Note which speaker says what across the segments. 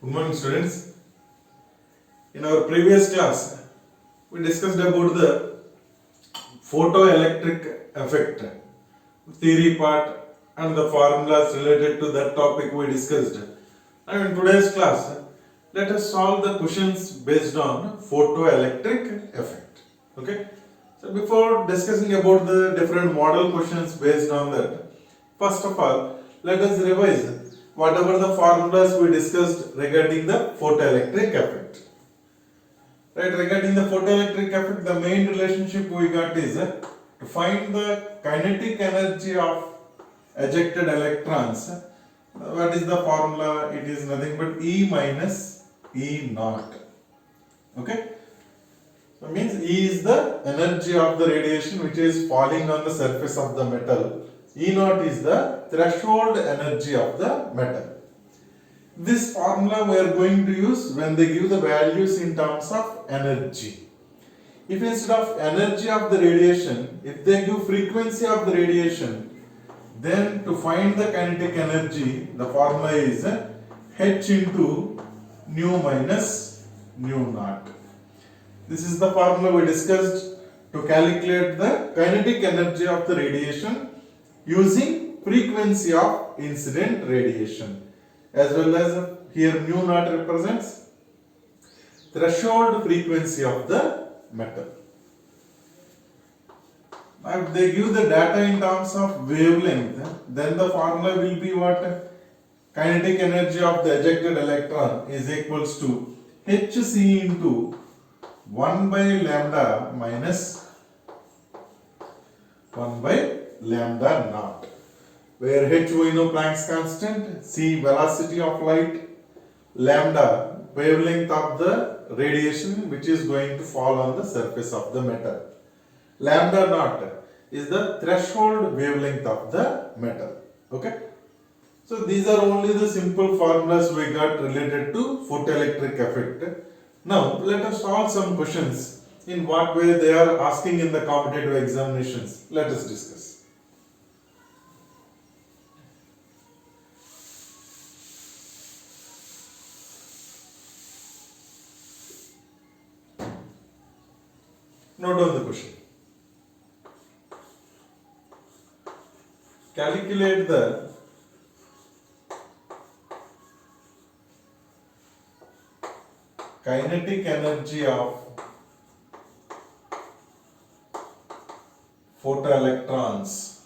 Speaker 1: Good morning, students. In our previous class, we discussed about the photoelectric effect, theory part, and the formulas related to that topic we discussed. And in today's class, let us solve the questions based on photoelectric effect. Okay. So before discussing about the different model questions based on that, first of all, let us revise whatever the formulas we discussed regarding the photoelectric effect. Right, regarding the photoelectric effect, the main relationship we got is to find the kinetic energy of ejected electrons. What is the formula? It is nothing but E minus E naught. Okay. So means E is the energy of the radiation which is falling on the surface of the metal. E naught is the threshold energy of the metal. This formula we are going to use when they give the values in terms of energy. If instead of energy of the radiation, if they give frequency of the radiation, then to find the kinetic energy, the formula is H into nu minus nu naught. This is the formula we discussed to calculate the kinetic energy of the radiation using frequency of incident radiation. As well as here nu naught represents threshold frequency of the metal. Now if they give the data in terms of wavelength, then the formula will be what? Kinetic energy of the ejected electron is equals to hc into 1 by lambda minus 1 by lambda naught, where h we know Planck's constant, c velocity of light, lambda wavelength of the radiation which is going to fall on the surface of the metal. Lambda naught is the threshold wavelength of the metal. Okay. So these are only the simple formulas we got related to photoelectric effect. Now let us solve some questions in what way they are asking in the competitive examinations. Let us discuss. Note down the question. Calculate the kinetic energy of photoelectrons.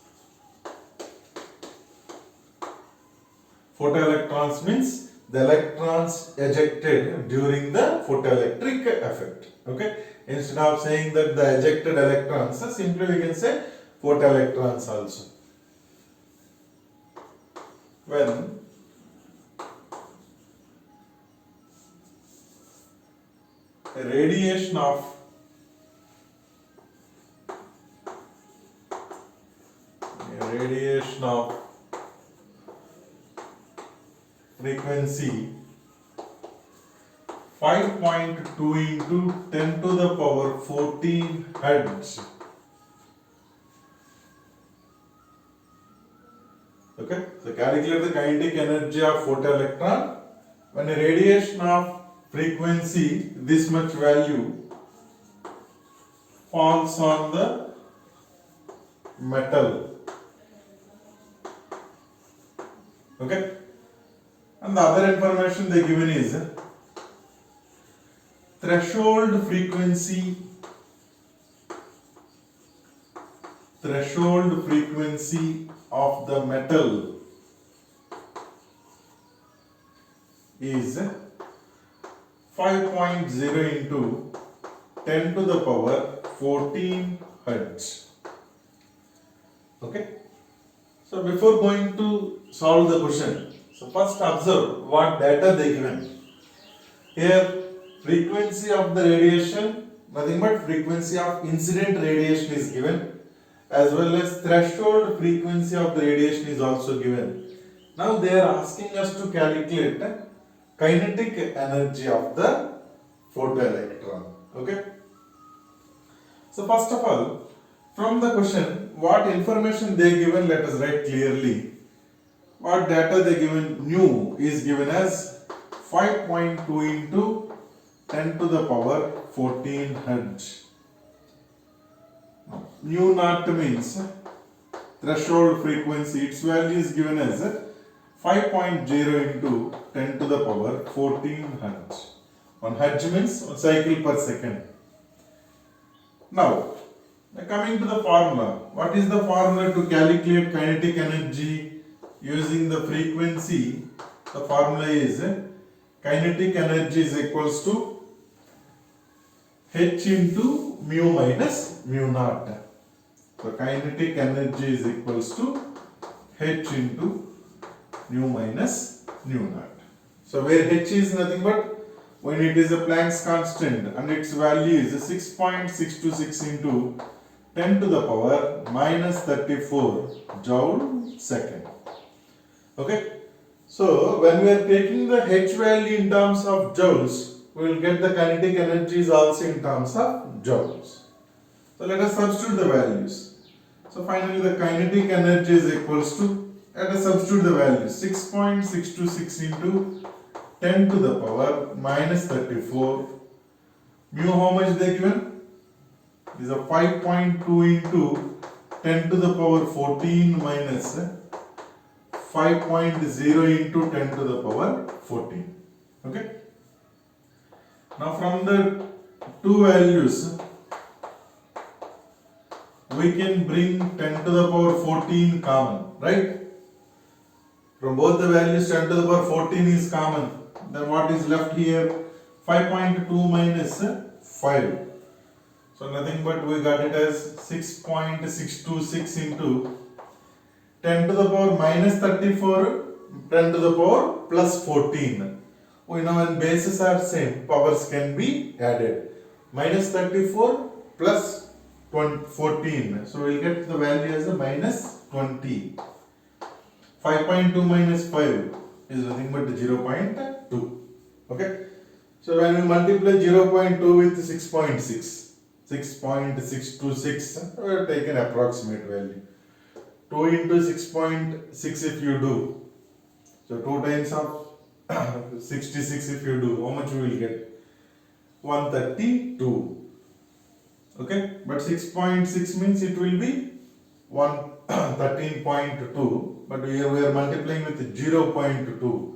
Speaker 1: Photoelectrons means the electrons ejected during the photoelectric effect. Okay. Instead of saying that the ejected electrons, simply we can say photoelectrons also. When a radiation of frequency 5.2 into 10 to the power 14 hertz. Okay, so calculate the kinetic energy of photoelectron when a radiation of frequency this much value falls on the metal. Okay, and the other information they given is threshold frequency of the metal is 5.0 into 10 to the power 14 hertz. Okay. So before going to solve the question, so first observe what data they given. Here frequency of the radiation, nothing but frequency of incident radiation is given, as well as threshold frequency of the radiation is also given. Now they are asking us to calculate kinetic energy of the photoelectron. Okay. So first of all, from the question, what information they given, let us write clearly. What data they given? Nu is given as 5.2 into 10 to the power 14 hertz. Mu naught means threshold frequency. Its value is given as 5.0 into 10 to the power 14 hertz. 1 hertz means 1 cycle per second. Now, coming to the formula. What is the formula to calculate kinetic energy using the frequency? The formula is kinetic energy is equals to H into mu minus mu naught. So kinetic energy is equals to H into mu minus mu naught. So where H is nothing but when it is a Planck's constant and its value is 6.626 into 10 to the power minus 34 joule second. Okay. So when we are taking the H value in terms of joules, we will get the kinetic energies also in terms of joules. So let us substitute the values. So finally the kinetic energy is equals to, let us substitute the value 6.626 into 10 to the power minus 34. Mu how much they given? Is a 5.2 into 10 to the power 14 minus 5.0 into 10 to the power 14. Okay. Now from the two values, we can bring 10 to the power 14 common, right? From both the values 10 to the power 14 is common. Then what is left here? 5.2 minus 5. So nothing but we got it as 6.626 into 10 to the power minus 34, 10 to the power plus 14. We know when bases are same, powers can be added. Minus 34 plus 14. So we will get the value as a minus 20. 5.2 minus 5 is nothing but 0.2. Okay. So when we multiply 0.2 with 6.6, 6.626, we have taken approximate value. 2 into 6.6 if you do, so 2 times of 66 if you do, how much we will get? 132. Okay, but 6.6 means it will be 13.2, but here we are multiplying with 0.2.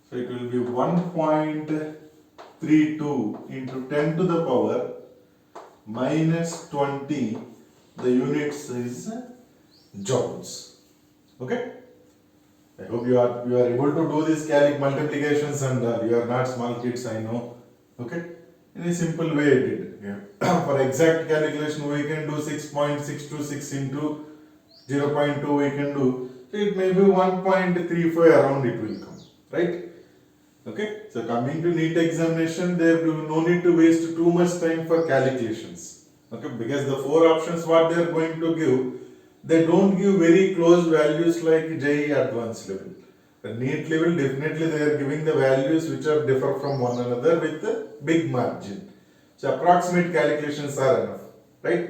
Speaker 1: So it will be 1.32 into 10 to the power minus 20. The units is joules. Okay. I hope you are able to do these multiplications and you are not small kids, I know. Okay. In a simple way I did. Yeah. For exact calculation we can do 6.626 into 0.2 we can do. So it may be 1.35 around it will come. Right. Okay. So coming to NEET examination, there will no need to waste too much time for calculations. Okay. Because the 4 options what they are going to give, they don't give very close values like JEE advanced level. The NEET level definitely they are giving the values which are differ from one another with a big margin. So approximate calculations are enough, right?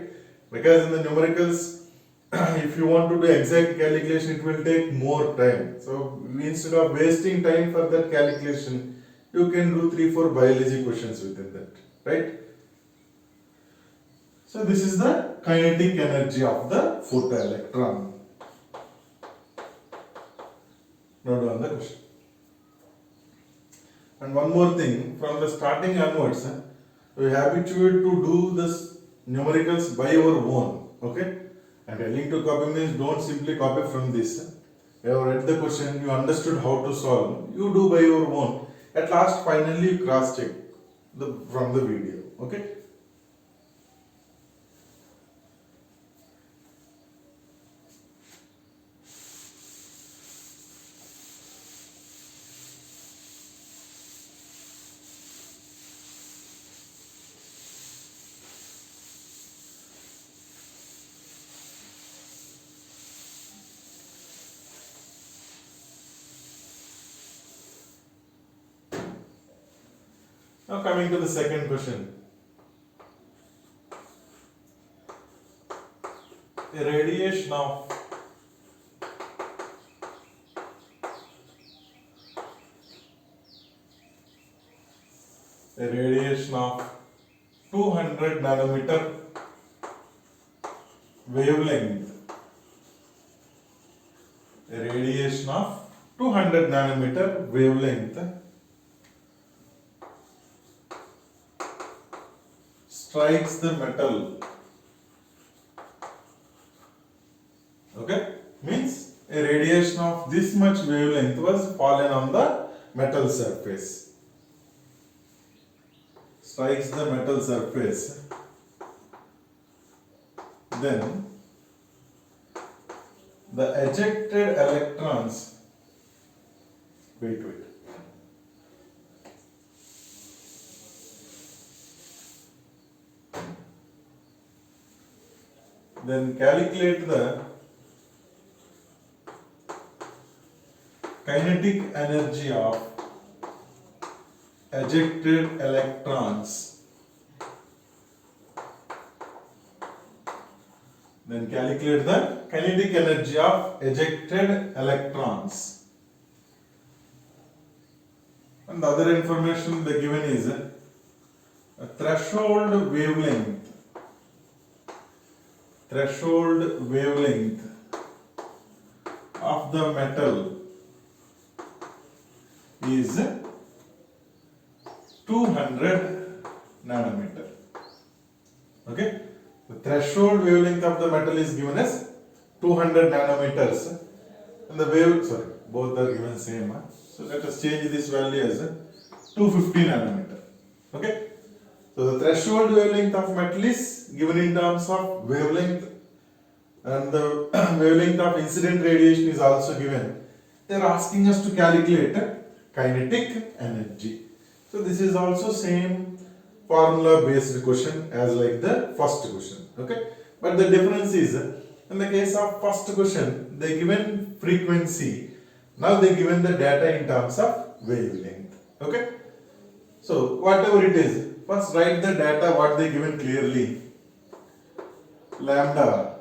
Speaker 1: Because in the numericals, if you want to do exact calculation, it will take more time. So instead of wasting time for that calculation, you can do 3-4 biology questions within that, right? So this is the kinetic energy of the photoelectron. Note down the question. And one more thing, from the starting onwards, we are habituated to do this numericals by our own. Okay? And telling to copy means don't simply copy from this. You have read the question, you understood how to solve. You do by your own. At last, finally, you cross check from the video. Okay? Now coming to the second question. A radiation of a radiation of 200 nanometer wavelength, a radiation of 200 nanometer wavelength strikes the metal. Okay, means a radiation of this much wavelength was fallen on the metal surface, strikes the metal surface, then the ejected electrons, wait, then calculate the kinetic energy of ejected electrons, then calculate the kinetic energy of ejected electrons. And the other information they given is a threshold wavelength of the metal is 200 nanometer. Okay, the threshold wavelength of the metal is given as 200 nanometers, and the both are given same. So let us change this value as 250 nanometer. Okay, so the threshold wavelength of metal is given in terms of wavelength, and the wavelength of incident radiation is also given. They are asking us to calculate kinetic energy. So this is also same formula based question as like the first question. Okay, but the difference is in the case of first question they given frequency, now they given the data in terms of wavelength. Okay, so whatever it is, first write the data what they given clearly. Lambda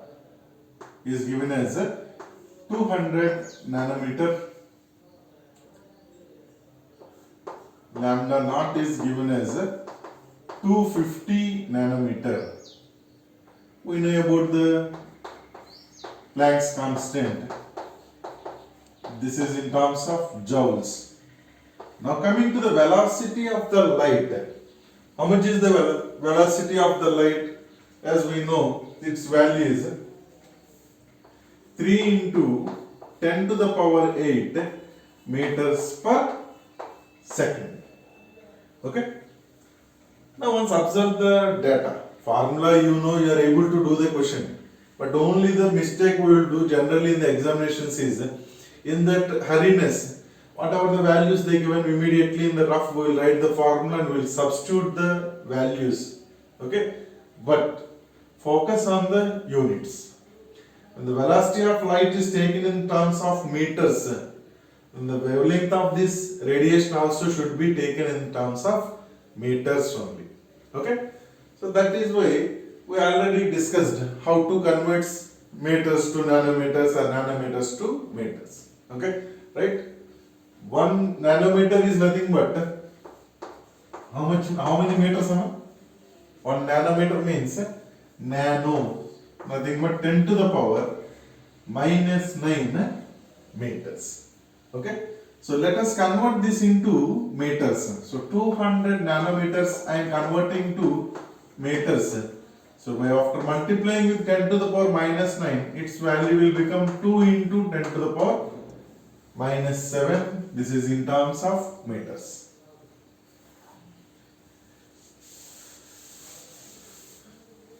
Speaker 1: is given as 200 nanometer, lambda naught is given as 250 nanometer. We know about the Planck's constant. This is in terms of joules. Now coming to the velocity of the light. How much is the velocity of the light? As we know, its value is 3 into 10 to the power 8 meters per second. Okay. Now once observe the data. Formula you know, you are able to do the question. But only the mistake we will do generally in the examinations is in that hurriness, whatever the values they given, immediately in the rough we will write the formula and we will substitute the values. Okay. But focus on the units. When the velocity of light is taken in terms of meters, then the wavelength of this radiation also should be taken in terms of meters only. Okay, so that is why we already discussed how to convert meters to nanometers or nanometers to meters. Okay, right? 1 nanometer is nothing but how many meters? 1 nanometer means nano, nothing but 10 to the power minus 9 meters. Okay, so let us convert this into meters. So 200 nanometers I am converting to meters. So by after multiplying with 10 to the power minus 9, its value will become 2 into 10 to the power minus 7. This is in terms of meters.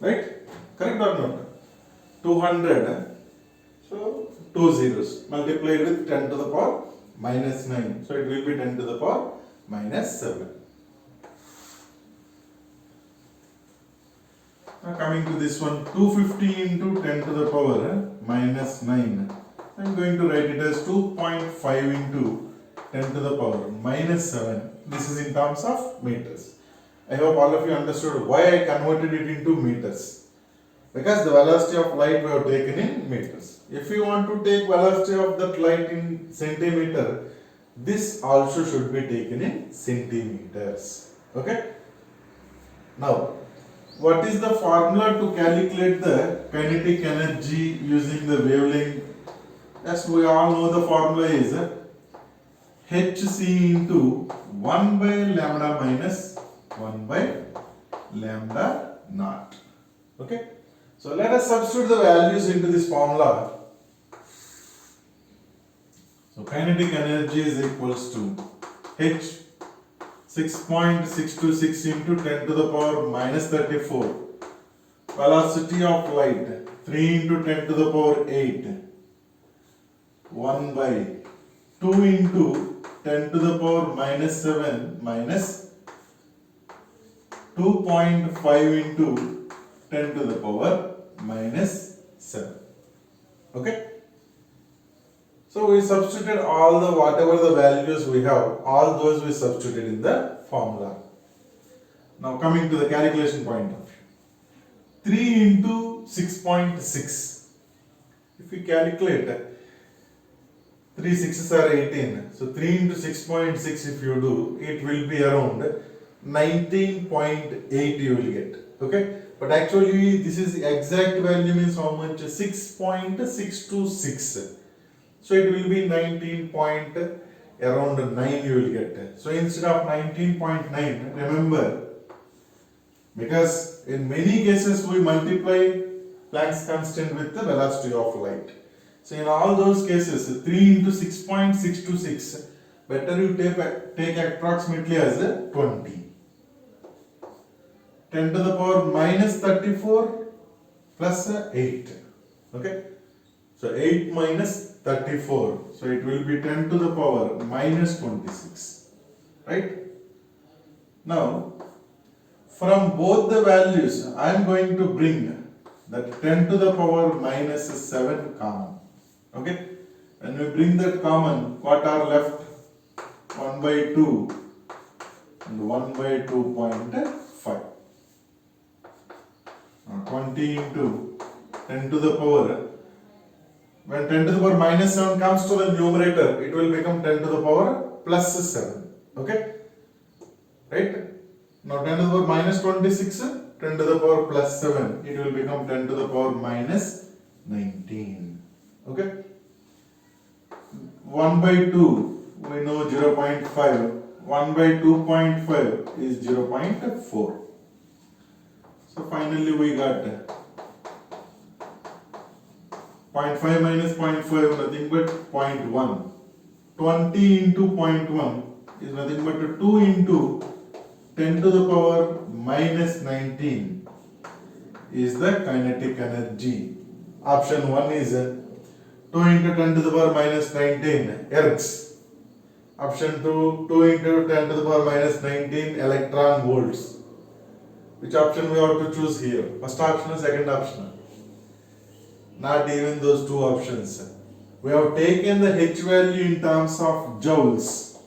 Speaker 1: Right? Correct or not? 200. So 2 zeros multiplied with 10 to the power minus 9. So it will be 10 to the power minus 7. Now coming to this one, 250 into 10 to the power minus 9. I am going to write it as 2.5 into 10 to the power minus 7. This is in terms of meters. I hope all of you understood why I converted it into meters. Because the velocity of light we have taken in meters. If you want to take velocity of that light in centimeter, this also should be taken in centimeters. Okay. Now, what is the formula to calculate the kinetic energy using the wavelength? As we all know, the formula is hc into 1 by lambda minus 1 by lambda naught. Okay. So let us substitute the values into this formula. So kinetic energy is equals to h 6.626 into 10 to the power minus 34. Velocity of light 3 into 10 to the power 8. 1 by 2 into 10 to the power minus 7 minus 2.5 into 10 to the power minus 7. Okay. So we substituted all the whatever the values we have, all those we substituted in the formula. Now coming to the calculation point of view. 3 into 6.6. If we calculate 3 6s are 18. So 3 into 6.6 if you do, it will be around 19.8 you will get. Okay. But actually this is the exact value means how much? 6.626. So it will be 19 point around 9 you will get. So instead of 19.9, remember, because in many cases we multiply Planck's constant with the velocity of light. So in all those cases, 3 into 6.626, better you take approximately as a 20. 10 to the power minus 34 plus 8. Okay. So 8 minus 34. So it will be 10 to the power minus 26. Right? Now, from both the values, I am going to bring that 10 to the power minus 7 common. Okay? When we bring that common, what are left? 1 by 2 and 1 by 2.5. 20 into 10 to the power. When 10 to the power minus 7 comes to the numerator, it will become 10 to the power plus 7. Okay? Right? Now 10 to the power minus 26, 10 to the power plus 7, it will become 10 to the power minus 19. Okay? 1 by 2, we know 0.5. 1 by 2.5 is 0.4. So finally we got 0.5 minus 0.5 nothing but 0.1. 20 into 0.1 is nothing but 2 into 10 to the power minus 19 is the kinetic energy. Option 1 is 2 into 10 to the power minus 19 ergs. Option 2, 2 into 10 to the power minus 19 electron volts. Which option we have to choose here? First option or second option? Not even those two options. We have taken the H value in terms of joules.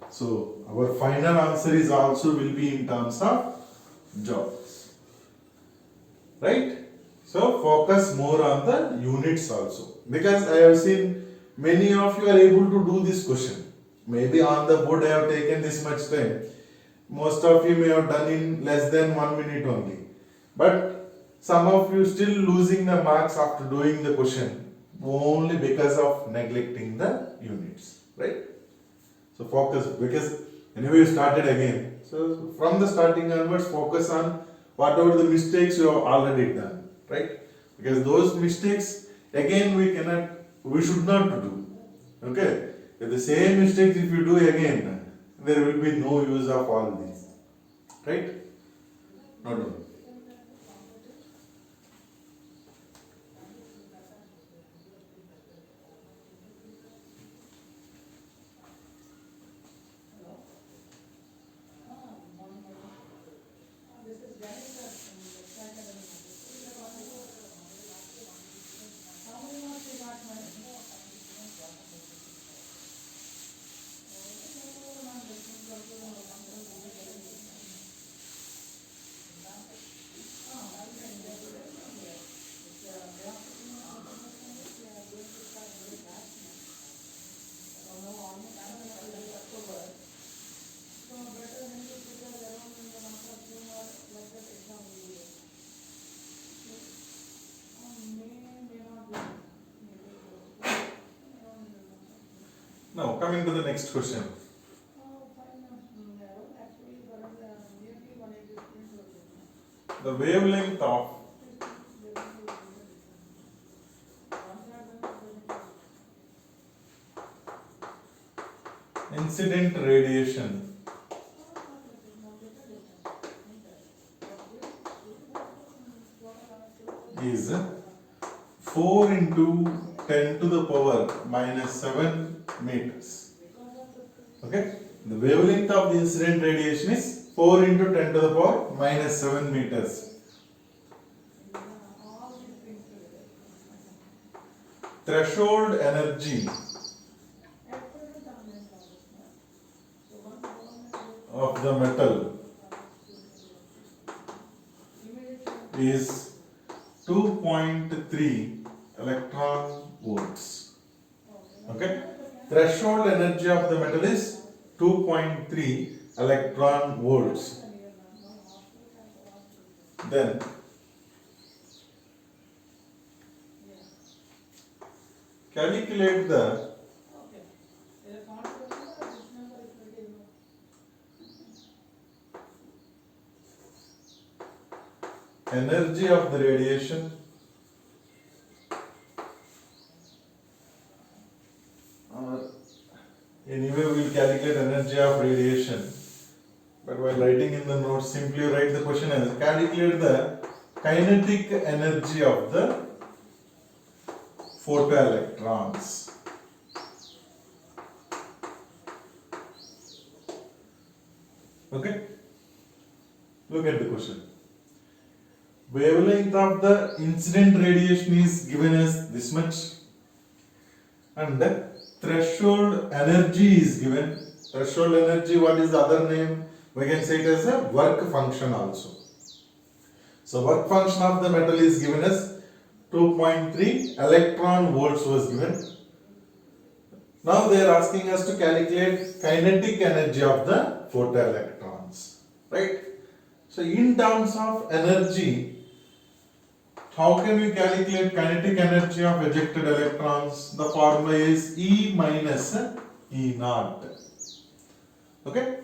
Speaker 1: So our final answer is also will be in terms of joules. Right? So focus more on the units also. Because I have seen many of you are able to do this question. Maybe on the board I have taken this much time. Most of you may have done in less than 1 minute only. But some of you still losing the marks after doing the question only because of neglecting the units. Right? So focus, because anyway you started again. So from the starting onwards, focus on whatever the mistakes you have already done. Right? Because those mistakes again we should not do. Okay? If the same mistakes if you do again, there will be no use of all these. Right? No, no. Now coming to the next question. The wavelength of incident radiation is 4 into 10 to the power minus 7 meters. Okay? The wavelength of the incident radiation is 4 into 10 to the power minus 7 meters. Threshold energy of the metal is 2.3 electron volts. Okay? Threshold energy of the metal is 2.3 electron volts. Then calculate the energy of the radiation anyway we will calculate energy of radiation, but while writing in the notes simply write the question as calculate the kinetic energy of the photoelectrons. Okay, look at the question. Wavelength of the incident radiation is given as this much, and the threshold energy is given. Threshold energy, what is the other name? We can say it as a work function also. So work function of the metal is given as 2.3 electron volts was given. Now they are asking us to calculate kinetic energy of the photoelectrons, right? So in terms of energy, how can we calculate kinetic energy of ejected electrons? The formula is E minus E naught. Okay?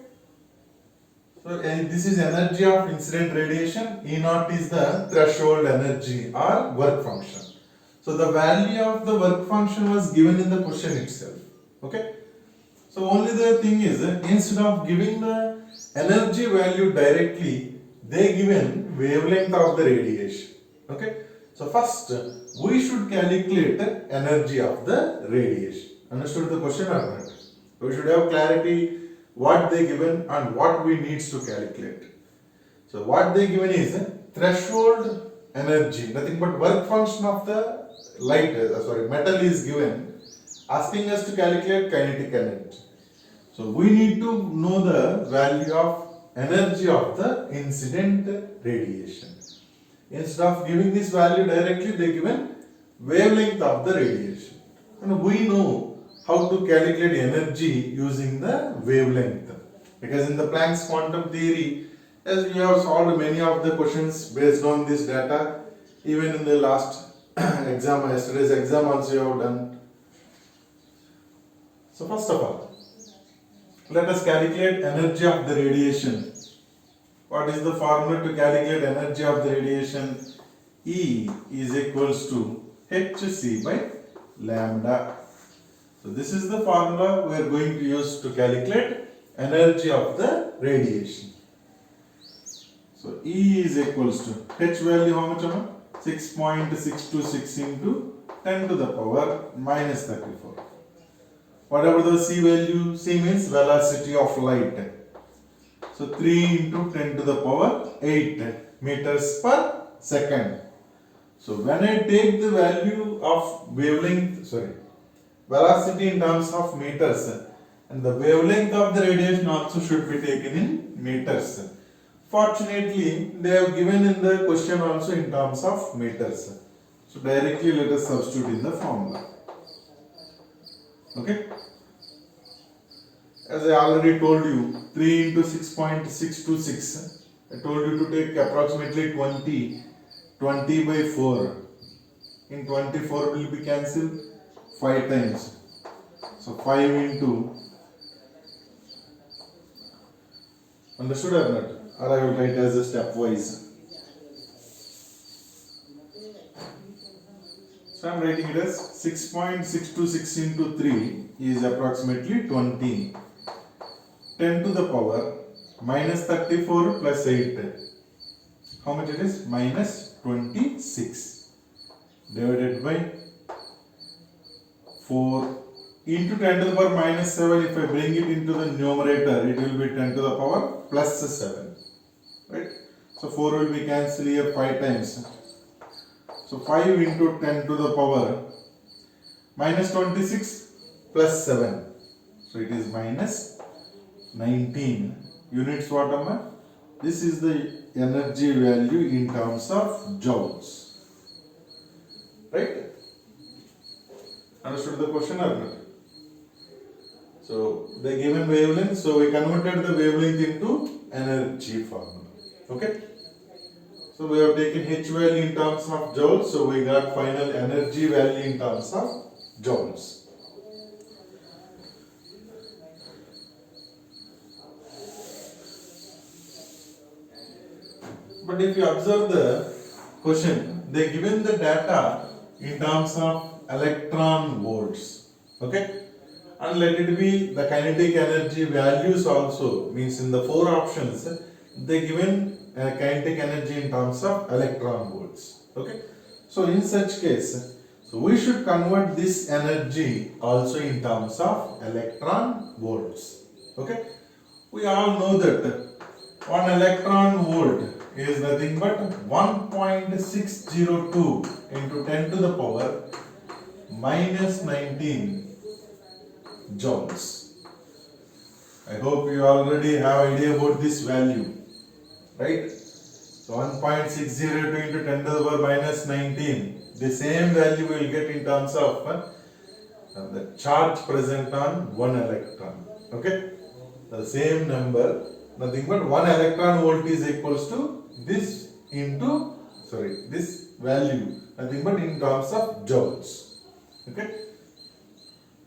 Speaker 1: So this is energy of incident radiation. E naught is the threshold energy or work function. So the value of the work function was given in the question itself. Okay? So only the thing is, instead of giving the energy value directly, they given wavelength of the radiation. Okay? So first, we should calculate the energy of the radiation. Understood the question or not? We should have clarity what they given and what we needs to calculate. So what they given is threshold energy, nothing but work function of the metal is given, asking us to calculate kinetic energy. So we need to know the value of energy of the incident radiation. Instead of giving this value directly, they given wavelength of the radiation. And we know how to calculate energy using the wavelength. Because in the Planck's quantum theory, as we have solved many of the questions based on this data, even in the last exam, yesterday's exam also you have done. So first of all, let us calculate energy of the radiation. What is the formula to calculate energy of the radiation? E is equals to hc by lambda. So this is the formula we are going to use to calculate energy of the radiation. So E is equals to H value how much? 6.626 into 10 to the power minus 34. Whatever the C value, C means velocity of light. So 3 into 10 to the power 8 meters per second. So when I take the value of velocity in terms of meters, and the wavelength of the radiation also should be taken in meters. Fortunately, they have given in the question also in terms of meters. So directly let us substitute in the formula. Okay? As I already told you, 3 into 6.626. I told you to take approximately 20 by 4. In 24 will be cancelled 5 times. So 5 into, understood or not? Or I will write as a stepwise. So I am writing it as 6.626 into 3 is approximately 20. 10 to the power minus 34 plus 8. How much it is? Minus 26 divided by 4 into 10 to the power minus 7. If I bring it into the numerator, it will be 10 to the power plus 7. Right? So 4 will be cancelled here 5 times. So 5 into 10 to the power minus 26 plus 7. So it is minus 19 units what am. This is the energy value in terms of joules. Right? Understood the question or not? So the given wavelength, so we converted the wavelength into energy formula. Okay? So we have taken H value in terms of joules, so we got final energy value in terms of joules. But if you observe the question, they given the data in terms of electron volts. Okay? And let it be the kinetic energy values also, means in the 4 options, they given kinetic energy in terms of electron volts. Okay? So in such case, so we should convert this energy also in terms of electron volts. Okay? We all know that 1 electron volt is nothing but 1.602 into 10 to the power minus 19 joules. I hope you already have idea about this value, right? So 1.602 into 10 to the power minus 19. The same value we will get in terms of the charge present on 1 electron. Okay? The same number, nothing but 1 electron volt is equals to this into, this value, nothing but in terms of joules. Okay?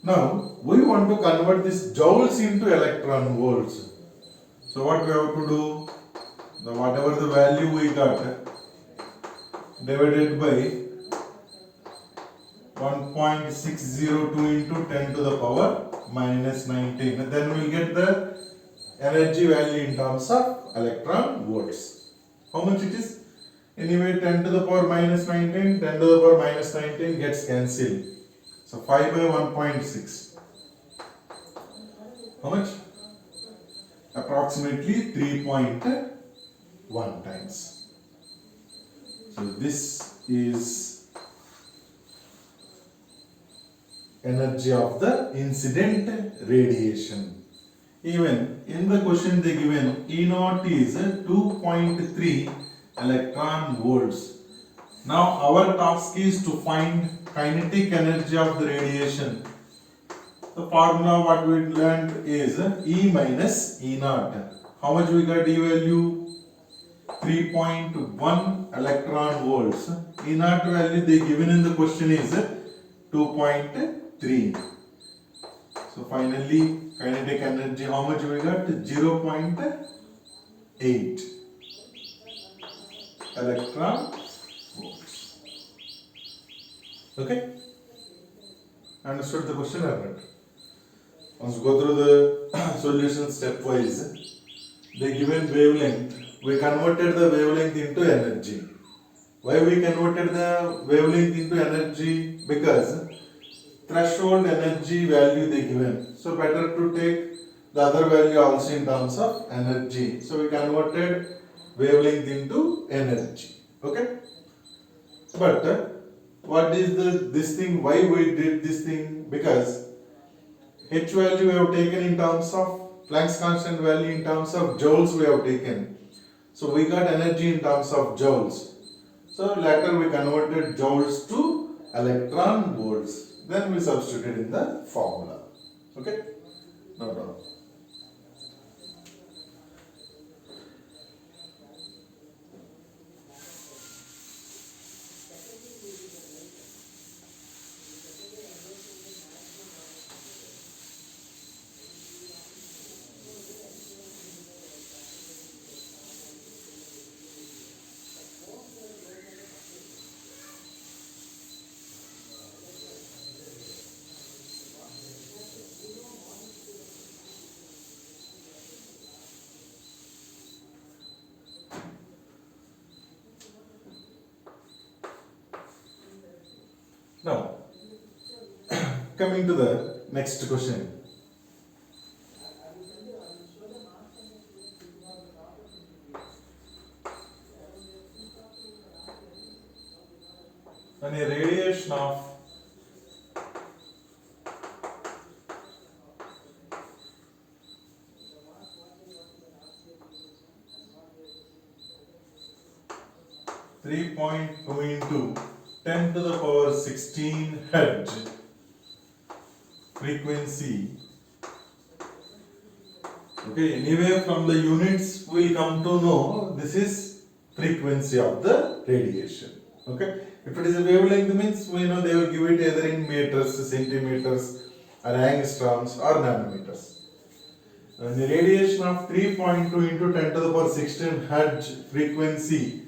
Speaker 1: Now, we want to convert this joules into electron volts. So, what we have to do? Whatever the value we got divided by 1.602 into 10 to the power minus 19. And then we will get the energy value in terms of electron volts. How much it is? Anyway, 10 to the power minus 19, 10 to the power minus 19 gets cancelled. So 5 by 1.6. How much? Approximately 3.1 times. So this is energy of the incident radiation. Even in the question they given E naught is 2.3 electron volts. Now our task is to find kinetic energy of the radiation. The formula what we learned is E minus E naught. How much we got E value? 3.1 electron volts. E naught value they given in the question is 2.3. So finally kinetic energy how much we got? 0.8 electron volts. Okay? Understood the question or not? Once we go through the solution stepwise, the given wavelength, we converted the wavelength into energy. Why we converted the wavelength into energy? Because threshold energy value they given. So better to take the other value also in terms of energy. So we converted wavelength into energy. Okay? But what is this thing? Why we did this thing? Because H value we have taken in terms of Planck's constant value in terms of joules we have taken. So we got energy in terms of joules. So later we converted joules to electron volts. Then we substituted in the formula. Okay? No problem. Now, coming to the next question. When a radiation of 3.2 into 10 to the power 16 hertz frequency. Okay, anyway from the units we will come to know this is frequency of the radiation. Okay, if it is a wavelength means we know they will give it either in meters, centimeters or angstroms or nanometers. And the radiation of 3.2 into 10 to the power 16 hertz frequency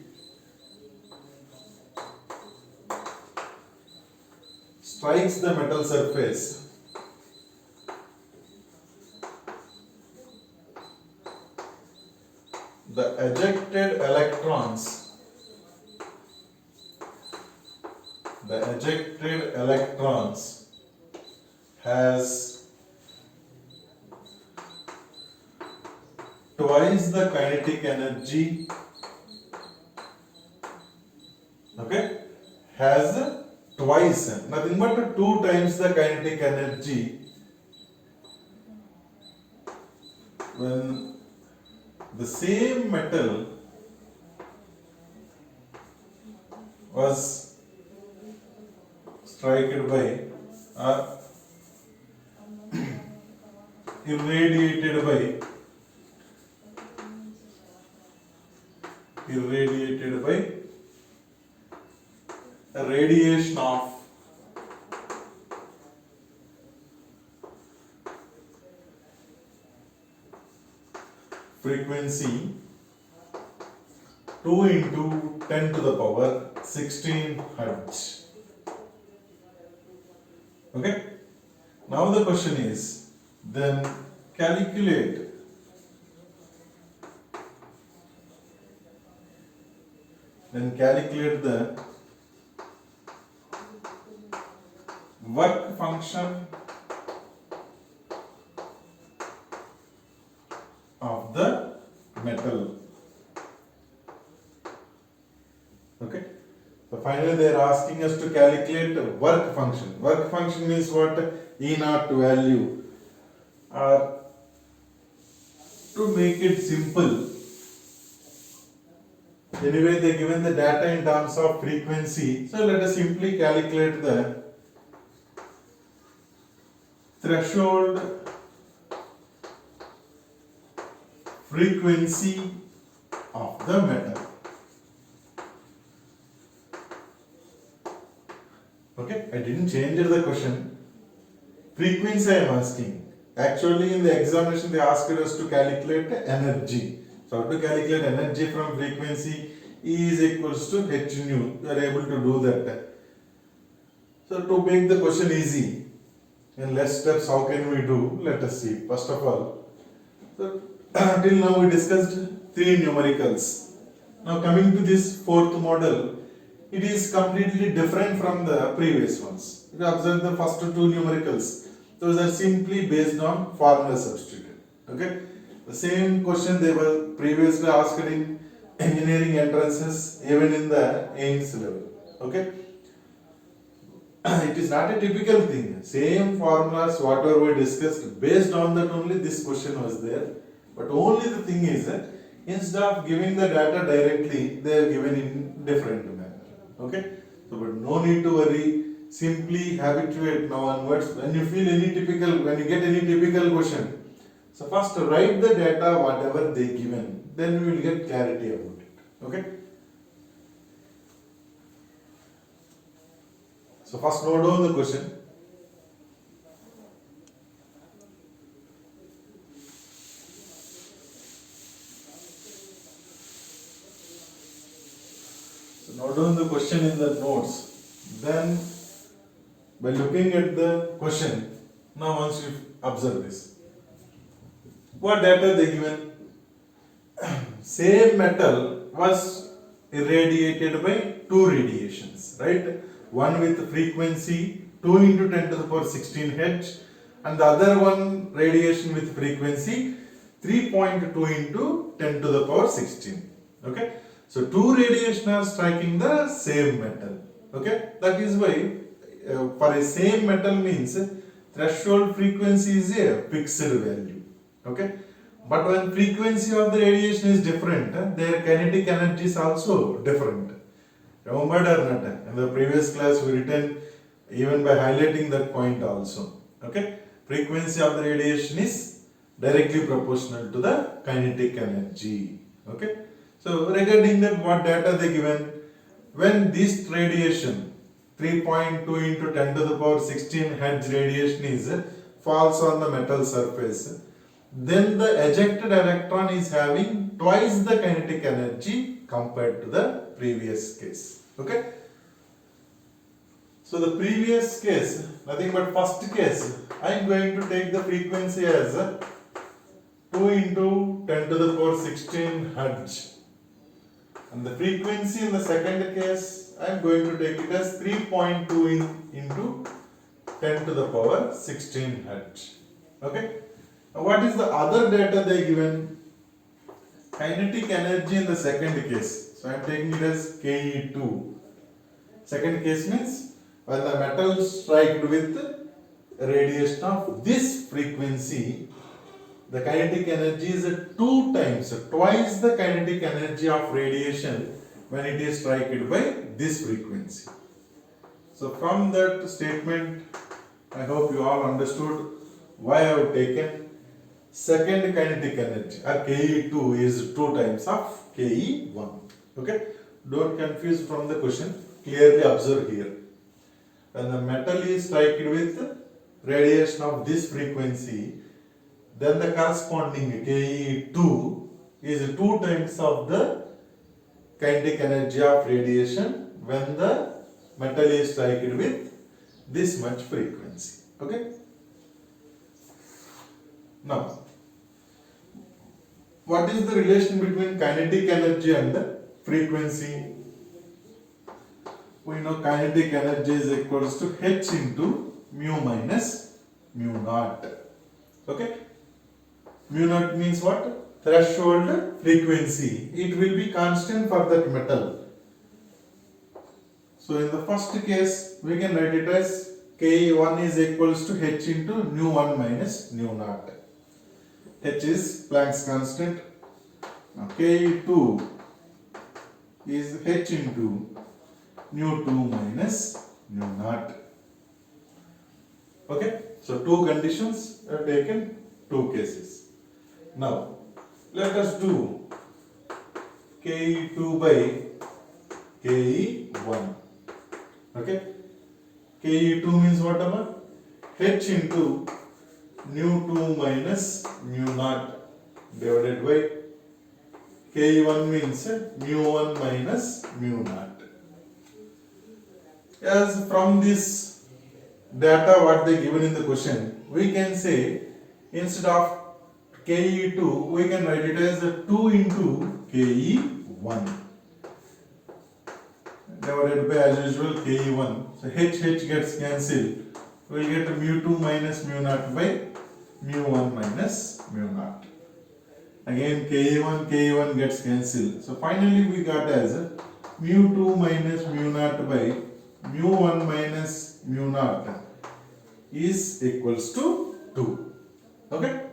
Speaker 1: strikes the metal surface, the ejected electrons has twice the kinetic energy. Okay, has twice, nothing but 2 times the kinetic energy when the same metal was struck by or irradiated by a radiation of frequency 2 into 10 to the power 16 hertz. Okay, now the question is then calculate the work function of the metal. Okay, so finally they are asking us to calculate work function. Work function means what? E naught value, or to make it simple, anyway they given the data in terms of frequency, so let us simply calculate the threshold frequency of the metal. Okay, I didn't change the question. Frequency I am asking. Actually in the examination they asked us to calculate energy. So how to calculate energy from frequency? E is equals to h nu. You are able to do that. So to make the question easy, in less steps how can we do? Let us see. First of all, so till now we discussed 3 numericals. Now coming to this fourth model, it is completely different from the previous ones. You observe the first 2 numericals. Those are simply based on formula substituted. Okay. The same question they were previously asked in engineering entrances, even in the AIMS level. Okay. It is not a typical thing. Same formulas, whatever we discussed, based on that only this question was there. But only the thing is that instead of giving the data directly, they are given in different manner. Okay. So, but no need to worry. Simply habituate now onwards. When you get any typical question, so first write the data whatever they given, then we will get clarity about it. Okay. So first note down the question. So note down the question in the notes. Then by looking at the question, now once you observe this, what data they given? Same metal was irradiated by 2 radiations, right? one with frequency 2 into 10 to the power 16 Hz, and the other one radiation with frequency 3.2 into 10 to the power 16. Okay, so two radiation are striking the same metal. Okay, that is why for a same metal means threshold frequency is a fixed value. Okay, but when frequency of the radiation is different, their kinetic energy is also different. Remembered or not? In the previous class we written even by highlighting that point also. Okay, frequency of the radiation is directly proportional to the kinetic energy. Okay, so regarding that, what data they given? When this radiation 3.2 into 10 to the power 16 Hz radiation is falls on the metal surface, then the ejected electron is having twice the kinetic energy compared to the previous case. Okay, so the previous case, nothing but first case, I am going to take the frequency as 2 into 10 to the power 16 Hz, and the frequency in the second case I am going to take it as 3.2 into 10 to the power 16 Hz. Okay, now what is the other data they given? Kinetic energy in the second case, so I am taking it as Ke2. Second case means when the metal struck with radiation of this frequency, the kinetic energy is twice the kinetic energy of radiation when it is struck by this frequency. So from that statement, I hope you all understood why I have taken second kinetic energy, or Ke2 is 2 times of Ke1. Okay, don't confuse from the question, clearly observe here. When the metal is struck with radiation of this frequency, then the corresponding Ke2 is 2 times of the kinetic energy of radiation when the metal is struck with this much frequency. Okay. Now, what is the relation between kinetic energy and frequency? We know kinetic energy is equals to H into mu minus mu naught. Okay. Mu naught means what? Threshold frequency. It will be constant for that metal. So in the first case, we can write it as K1 is equals to H into nu 1 minus nu naught. H is Planck's constant. Now K2 is H into nu 2 minus nu naught. Okay, so two conditions are taken, two cases. Now let us do Ke2 by Ke1. Okay, Ke2 means whatever H into nu 2 minus mu naught divided by Ke1 means mu 1 minus mu naught. As from this data what they given in the question, we can say instead of Ke2 we can write it as 2 into Ke1 divided by, as usual, Ke1. So H gets cancelled. We will get mu 2 minus mu naught by mu 1 minus mu naught. Again Ke1 gets cancelled. So finally we got as mu 2 minus mu naught by mu 1 minus mu naught is equals to 2. Okay.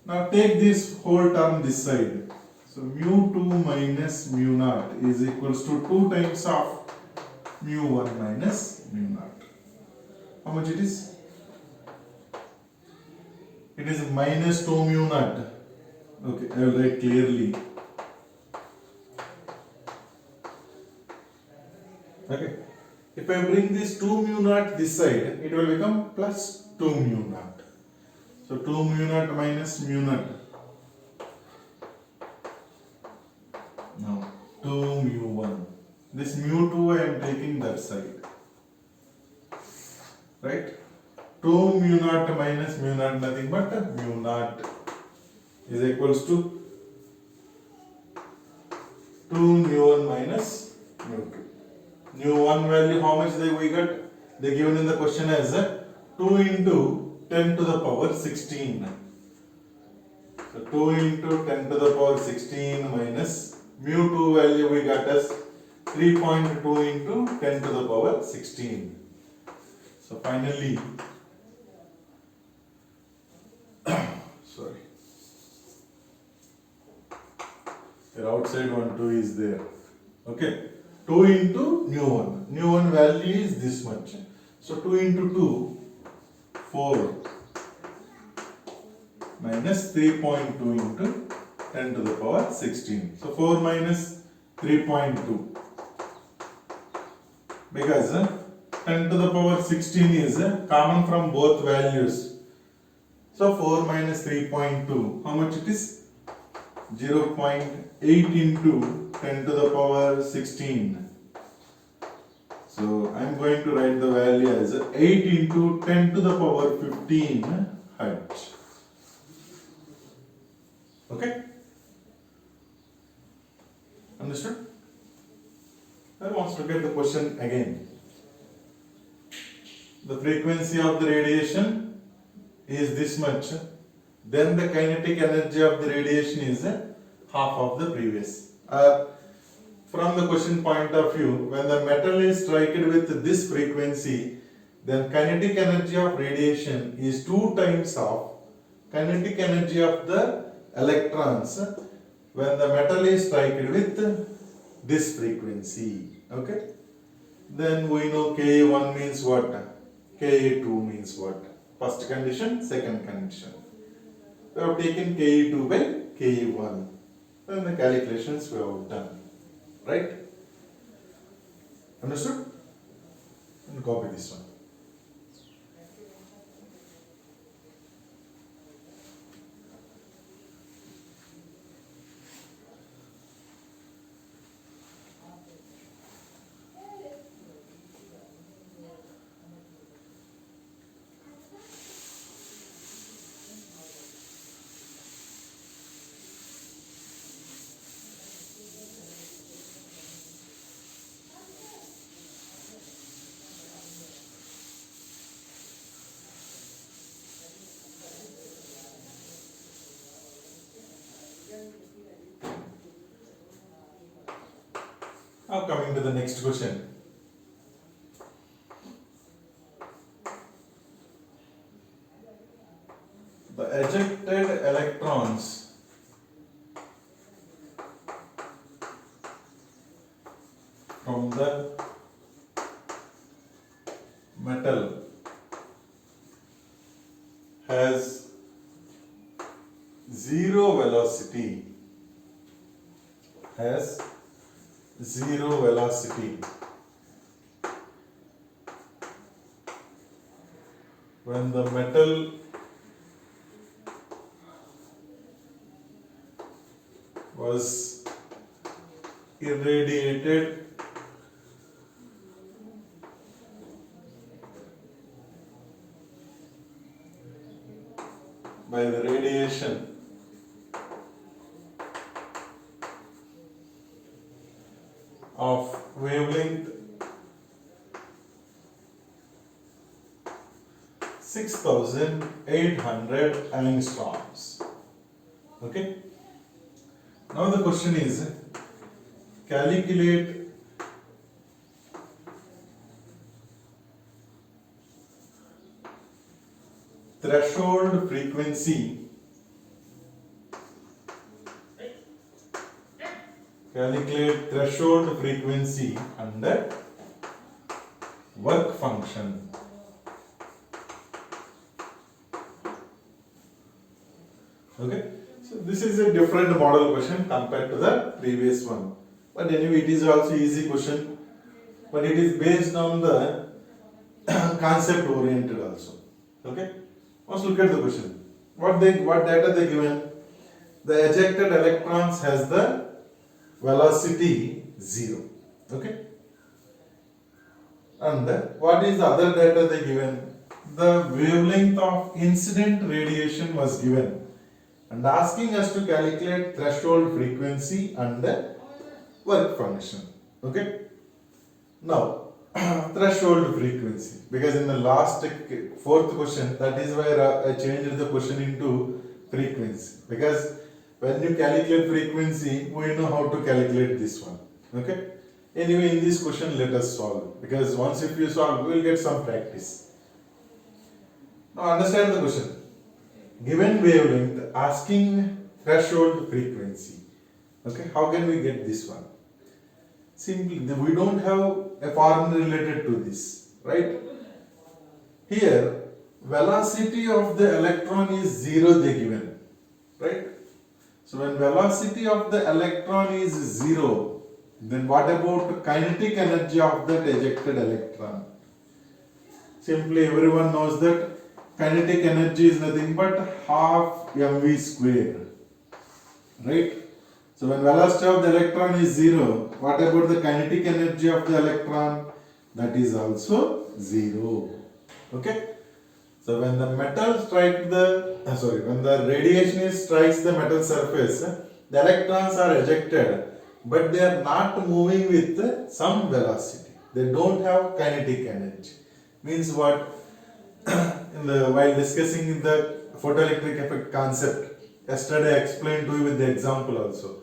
Speaker 1: Now take this whole term this side. So mu 2 minus mu naught is equals to 2 times of mu 1 minus mu naught. How much it is? It is minus 2 mu naught. Okay, I will write clearly. Okay. If I bring this 2 mu naught this side, it will become plus 2 mu naught. So 2 mu naught minus mu naught. Now 2 mu 1. This mu 2 I am taking that side. Right? 2 mu naught minus mu naught, nothing but mu naught is equals to 2 mu 1 minus mu 2. Nu1 value, how much we got? They given in the question as 2 into 10 to the power 16. So 2 into 10 to the power 16 minus mu2 value we got as 3.2 into 10 to the power 16. So finally, sorry, your outside one 2 is there. Okay, 2 into nu1. Nu1 value is this much. So 2 into 2, 4 minus 3.2 into 10 to the power 16. So 4 minus 3.2. Because 10 to the power 16 is common from both values. So 4 minus 3.2, how much it is? 0.8 into 10 to the power 16. So I am going to write the value as 8 into 10 to the power 15 Hertz. Okay? Understood? Now let's look at the question again. The frequency of the radiation is this much. Then the kinetic energy of the radiation is half of the previous. From the question point of view, when the metal is struck with this frequency, then kinetic energy of radiation is 2 times of kinetic energy of the electrons when the metal is struck with this frequency. Okay? Then we know Ka1 means what? Ka2 means what? First condition, second condition. We have taken Ka2 by Ka1. Then the calculations we have done. Right? Understood? And copy this one. Now coming to the next question. The ejected electrons from the metal has zero velocity. When the metal was irradiated by the radiation of wavelength 6800 angstroms. Okay. Now the question is, calculate threshold frequency under work function. Okay, so this is a different model question compared to the previous one, but anyway it is also easy question, but it is based on the concept oriented also. Okay, let's look at the question. What data they given? The ejected electrons has the velocity 0. Okay, and what is the other data they given? The wavelength of incident radiation was given and asking us to calculate threshold frequency and the work function. Okay, Now, threshold frequency. Because in the last fourth question, that is where I changed the question into frequency. Because when you calculate frequency, we know how to calculate this one. Okay. Anyway, in this question, let us solve. Because once if you solve, we will get some practice. Now, understand the question. Given wavelength, asking threshold frequency. Okay. How can we get this one? Simply, we don't have a formula related to this, right? Here, velocity of the electron is 0 they given, right? So when velocity of the electron is 0, then what about kinetic energy of that ejected electron? Simply everyone knows that kinetic energy is nothing but half mv square, right? So when velocity of the electron is 0, what about the kinetic energy of the electron? That is also 0. Okay? So when the metal strikes when the radiation strikes the metal surface, the electrons are ejected, but they are not moving with some velocity. They don't have kinetic energy. Means what? While discussing the photoelectric effect concept, yesterday I explained to you with the example also.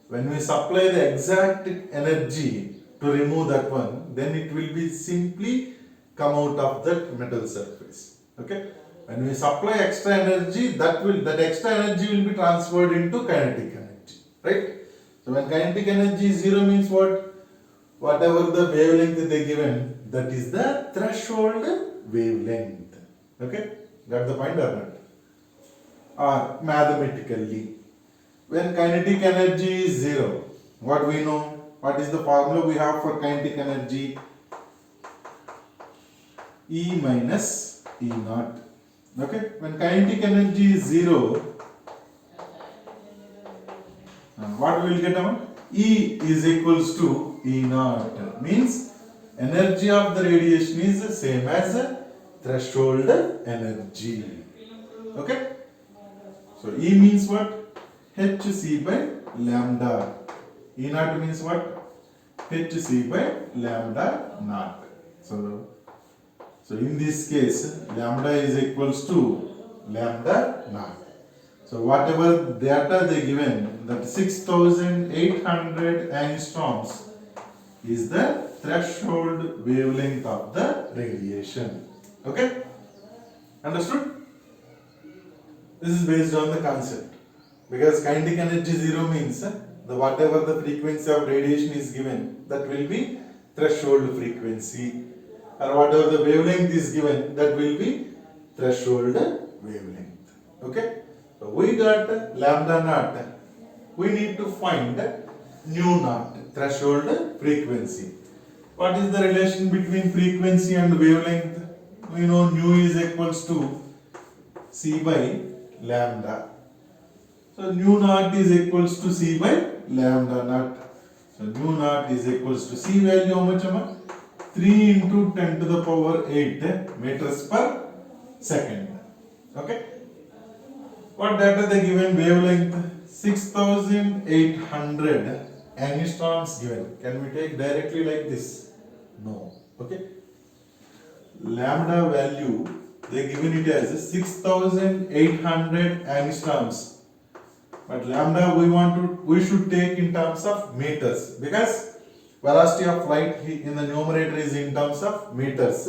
Speaker 1: When we supply the exact energy to remove that one, then it will be simply come out of that metal surface. Okay? When we supply extra energy, that extra energy will be transferred into kinetic energy. Right? So when kinetic energy is 0 means what? Whatever the wavelength they given, that is the threshold wavelength. Okay? Got the point or not? Or mathematically, when kinetic energy is 0, what we know? What is the formula we have for kinetic energy? E minus E naught. Okay? When kinetic energy is 0, what we will get out? E is equals to E naught. Means energy of the radiation is the same as threshold energy. Okay? So E means what? hc by lambda. E naught means what? hc by lambda naught. So in this case, lambda is equals to lambda naught. So whatever data they given, that 6800 angstroms is the threshold wavelength of the radiation. Okay? Understood? This is based on the concept. Because kinetic energy 0 means the whatever the frequency of radiation is given, that will be threshold frequency, or whatever the wavelength is given, that will be threshold wavelength. Okay? So we got lambda naught. We need to find nu naught, threshold frequency. What is the relation between frequency and wavelength? We know nu is equals to C by lambda. So nu naught is equals to C by lambda naught. So nu naught is equals to C value how much? 3 into 10 to the power 8 meters per second. Okay. What data they given? Wavelength 6800 angstroms given. Can we take directly like this? No. Okay. Lambda value they given it as 6800 angstroms. But lambda we should take in terms of meters, because velocity of light in the numerator is in terms of meters.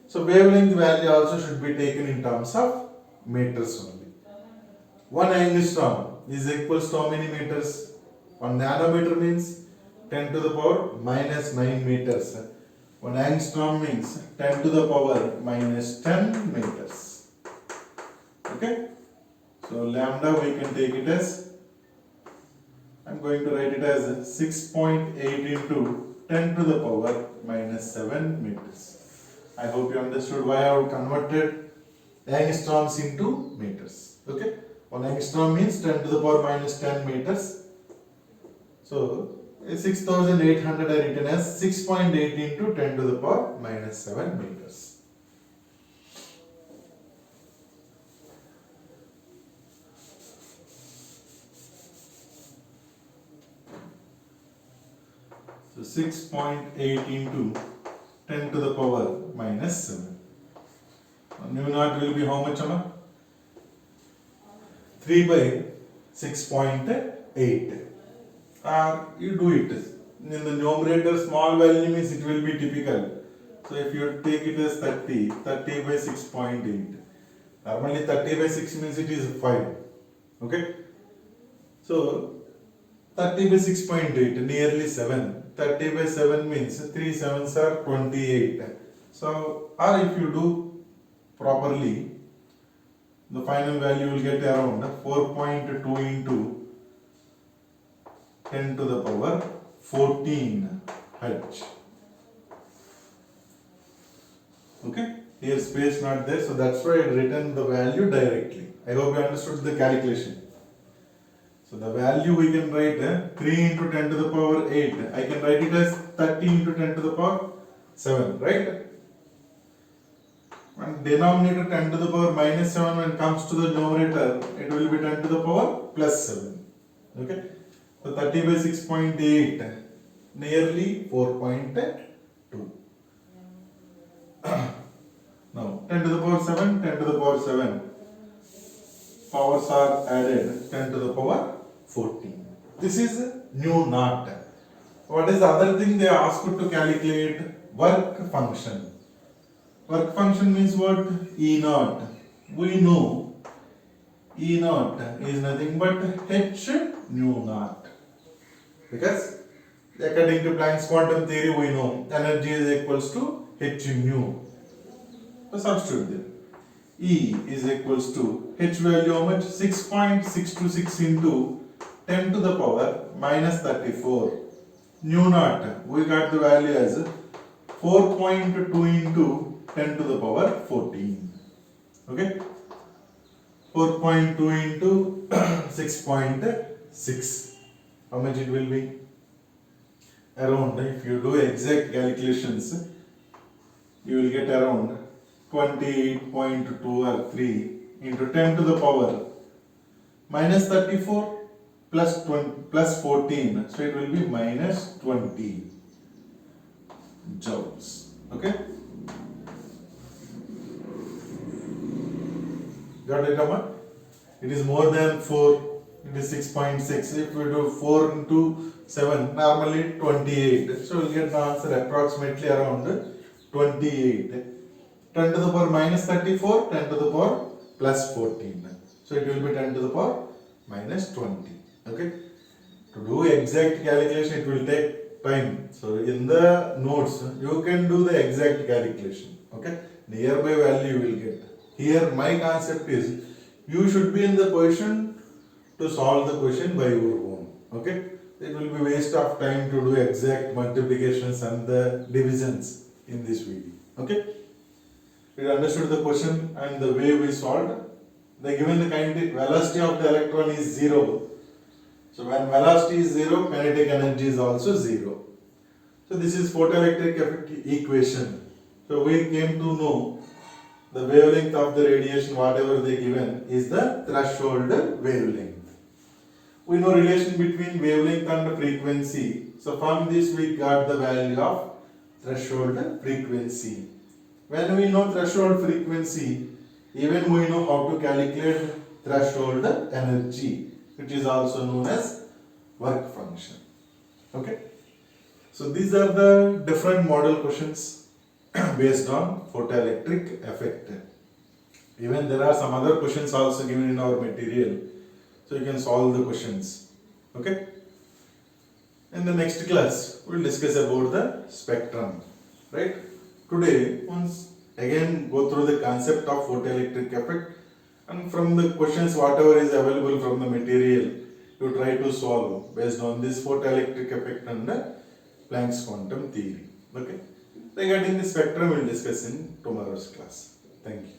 Speaker 1: So wavelength value also should be taken in terms of meters only. 1 angstrom is equals to how many meters? 1 nanometer means 10 to the power minus 9 meters. 1 angstrom means 10 to the power minus 10 meters. Okay? So lambda we can take it as, I am going to write it as 6.8 into 10 to the power minus 7 meters. I hope you understood why I have converted angstroms into meters. Okay? 1 angstrom means 10 to the power minus 10 meters. So 6800 I written as 6.8 into 10 to the power minus 7 meters. So 6.8 into 10 to the power minus 7. Nu naught will be how much, Amma? 3 by 6.8. Or you do it. In the numerator, small value means it will be typical. So if you take it as 30 by 6.8. Normally 30 by 6 means it is 5. Okay? So 30 by 6.8, nearly 7. 30 by 7 means 3 sevens are 28. So, or if you do properly, the final value will get around 4.2 into 10 to the power 14 H. Okay? Here space not there, so that's why I written the value directly. I hope you understood the calculation. So the value we can write 3 into 10 to the power 8. I can write it as 30 into 10 to the power 7, right? And denominator 10 to the power minus 7 when it comes to the numerator, it will be 10 to the power plus 7. Okay? So 30 by 6.8, nearly 4.2. Now 10 to the power 7, 10 to the power 7. Powers are added 10 to the power 14. This is nu naught. What is the other thing they asked you to calculate? Work function. Work function means what? E naught. We know E naught is nothing but H nu naught. Because according to Planck's quantum theory, we know energy is equals to H nu. So substitute there. E is equals to H value how much? 6.626 into 10 to the power minus 34. Nu naught, we got the value as 4.2 into 10 to the power 14. Okay? 4.2 into 6.6. How much it will be? Around, if you do exact calculations, you will get around 28.2 or 3 into 10 to the power minus 34 plus 20 plus 14, so it will be minus 20 joules. Okay? Got it, Amma? It is more than 4, it is 6.6. If we do 4 into 7, normally 28. So we'll get the answer approximately around 28. 10 to the power minus 34, 10 to the power plus 14. So it will be 10 to the power minus 20. Okay? To do exact calculation, it will take time. So in the notes, you can do the exact calculation. Okay? Nearby value you will get. Here my concept is, you should be in the position to solve the question by your own. Okay? It will be waste of time to do exact multiplications and the divisions in this video. Okay? We understood the question and the way we solved. They given the kinetic velocity of the electron is 0. So when velocity is 0, kinetic energy is also 0. So this is photoelectric effect equation. So we came to know the wavelength of the radiation, whatever they given, is the threshold wavelength. We know relation between wavelength and frequency. So from this we got the value of threshold frequency. When we know threshold frequency, even we know how to calculate threshold energy, which is also known as work function. Okay? So these are the different model questions based on photoelectric effect. Even there are some other questions also given in our material, so you can solve the questions. Okay? In the next class, we will discuss about the spectrum. Right? Today, once again go through the concept of photoelectric effect, and from the questions whatever is available from the material, you try to solve based on this photoelectric effect and Planck's quantum theory. Okay? Regarding the spectrum, we will discuss in tomorrow's class. Thank you.